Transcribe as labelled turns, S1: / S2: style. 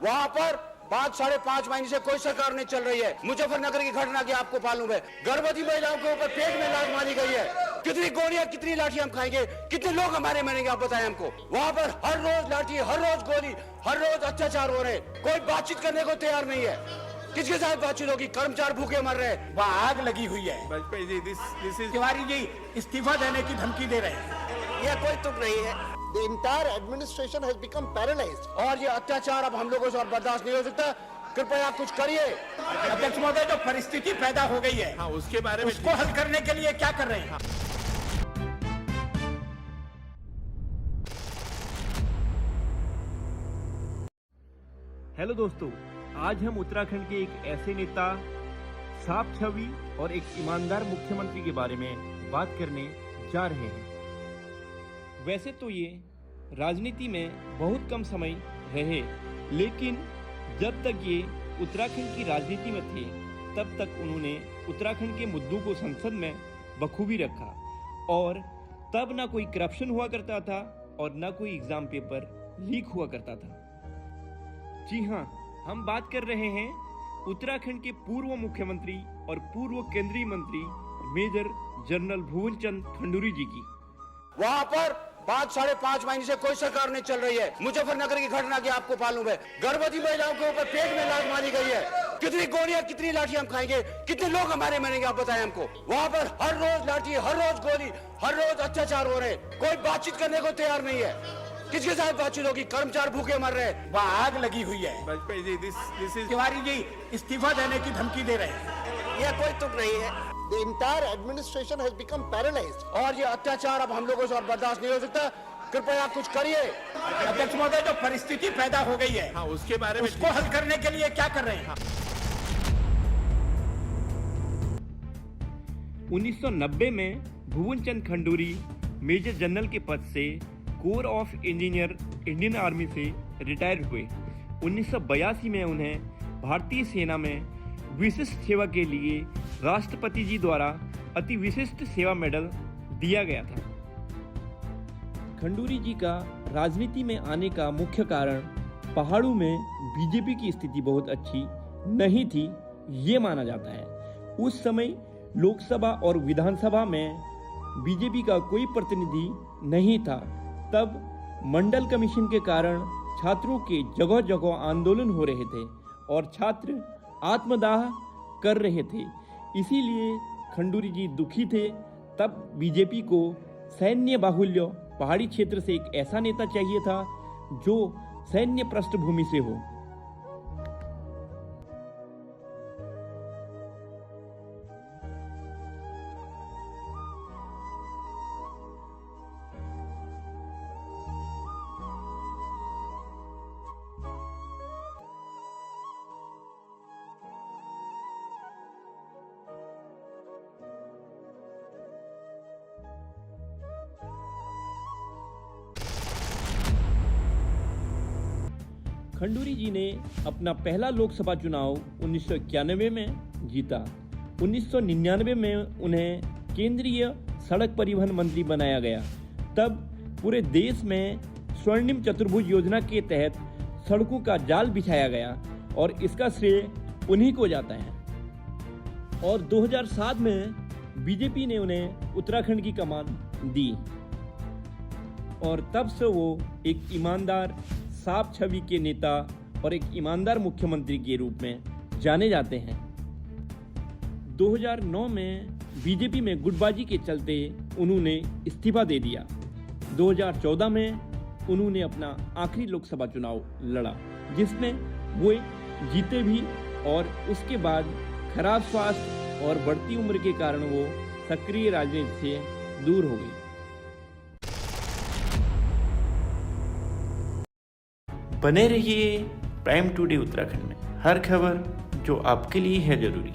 S1: वहाँ पर 5-5.5 महीने से कोई सरकार नहीं चल रही है। मुजफ्फरनगर की घटना की आपको मालूम है, गर्भवती महिलाओं के ऊपर पेट में लात मारी गई है। कितनी गोलियां, कितनी लाठी हम खाएंगे, कितने लोग हमारे मरेंगे, आप बताएं हमको। वहाँ पर हर रोज लाठी, हर रोज गोली, हर रोज अत्याचार हो रहे, कोई बातचीत करने को तैयार नहीं है। किसके साथ बातचीत होगी? कर्मचारी भूखे मर रहे हैं,
S2: वहाँ आग लगी हुई है।
S3: वाजपेयी जी, दिस इज
S2: तिवारी जी इस्तीफा देने की धमकी दे रहे हैं।
S1: यह कोई तुक नहीं है।
S4: The entire administration has become paralyzed.
S1: और ये अत्याचार अब हम लोगों से और बर्दाश्त नहीं हो सकता। कृपया आप कुछ करिए।
S2: अध्यक्ष महोदय, जो परिस्थिति पैदा हो गई है,
S3: हाँ, उसके बारे में
S2: उसको हल करने के लिए क्या कर रहे हैं?
S5: हेलो दोस्तों, आज हम उत्तराखंड के एक ऐसे नेता, साफ छवि और एक ईमानदार मुख्यमंत्री के बारे में बात करने जा रहे हैं। वैसे तो ये राजनीति में बहुत कम समय रहे, लेकिन जब तक ये उत्तराखंड की राजनीति में थे तब तक उन्होंने उत्तराखंड के मुद्दों को संसद में बखूबी रखा और तब ना कोई करप्शन हुआ करता था और ना कोई एग्जाम पेपर लीक हुआ करता था। जी हाँ, हम बात कर रहे हैं उत्तराखंड के पूर्व मुख्यमंत्री और पूर्व केंद्रीय मंत्री मेजर जनरल भुवन चंद खंडूरी जी की।
S1: वहाँ पर 5-5.5 महीने से कोई सरकार नहीं चल रही है। मुजफ्फरनगर की घटना की आपको मालूम है, गर्भवती महिलाओं के ऊपर पेट में लात मारी गई है। कितनी गोलियां, कितनी लाठी हम खाएंगे, कितने लोग हमारे मरेंगे, आप बताएं हमको। वहाँ पर हर रोज लाठी, हर रोज गोली, हर रोज अत्याचार हो रहे, कोई बातचीत करने को तैयार नहीं है। किसके साथ बातचीत होगी? कर्मचारी भूखे मर रहे हैं,
S2: वहाँ आग लगी हुई है।
S3: वाजपेयी जी, दिस इज
S2: तिवारी जी इस्तीफा देने की धमकी दे रहे हैं।
S1: यह कोई तुक नहीं है।
S4: The entire administration has become paralyzed.
S1: और ये अत्याचार अब हम लोगों से और बर्दाश्त नहीं हो सकता। कृपया आप कुछ करिए।
S2: अध्यक्ष महोदय, जो परिस्थिति पैदा हो गई है,
S3: हाँ, उसके बारे में
S2: उसको हल करने के लिए क्या कर रहे हैं?
S5: 1990 में भुवन चंद खंडूरी मेजर जनरल के पद से core of engineer Indian army से रिटायर हुए। 1982 में उन्हें भारतीय सेना में विशिष्ट सेवा के लिए राष्ट्रपति जी द्वारा अति विशिष्ट सेवा मेडल दिया गया था। खंडूरी जी का राजनीति में आने का मुख्य कारण पहाड़ों में बीजेपी की स्थिति बहुत अच्छी नहीं थी, ये माना जाता है। उस समय लोकसभा और विधानसभा में बीजेपी का कोई प्रतिनिधि नहीं था। तब मंडल कमीशन के कारण छात्रों के जगह जगह आंदोलन हो रहे थे और छात्र आत्मदाह कर रहे थे। इसीलिए खंडूरी जी दुखी थे। तब बीजेपी को सैन्य बाहुल्य पहाड़ी क्षेत्र से एक ऐसा नेता चाहिए था जो सैन्य पृष्ठभूमि से हो। खंडूरी जी ने अपना पहला लोकसभा चुनाव 1991 में जीता। 1999 में उन्हें केंद्रीय सड़क परिवहन मंत्री बनाया गया। तब पूरे देश में स्वर्णिम चतुर्भुज योजना के तहत सड़कों का जाल बिछाया गया और इसका श्रेय उन्हीं को जाता है। और 2007 में बीजेपी ने उन्हें उत्तराखंड की कमान दी और तब से वो एक ईमानदार, साफ छवि के नेता और एक ईमानदार मुख्यमंत्री के रूप में जाने जाते हैं। 2009 में बीजेपी में गुटबाजी के चलते उन्होंने इस्तीफा दे दिया। 2014 में उन्होंने अपना आखिरी लोकसभा चुनाव लड़ा, जिसमें वो जीते भी और उसके बाद खराब स्वास्थ्य और बढ़ती उम्र के कारण वो सक्रिय राजनीति से दूर हो गई। बने रहिए प्राइम टुडे उत्तराखंड में। हर खबर जो आपके लिए है जरूरी।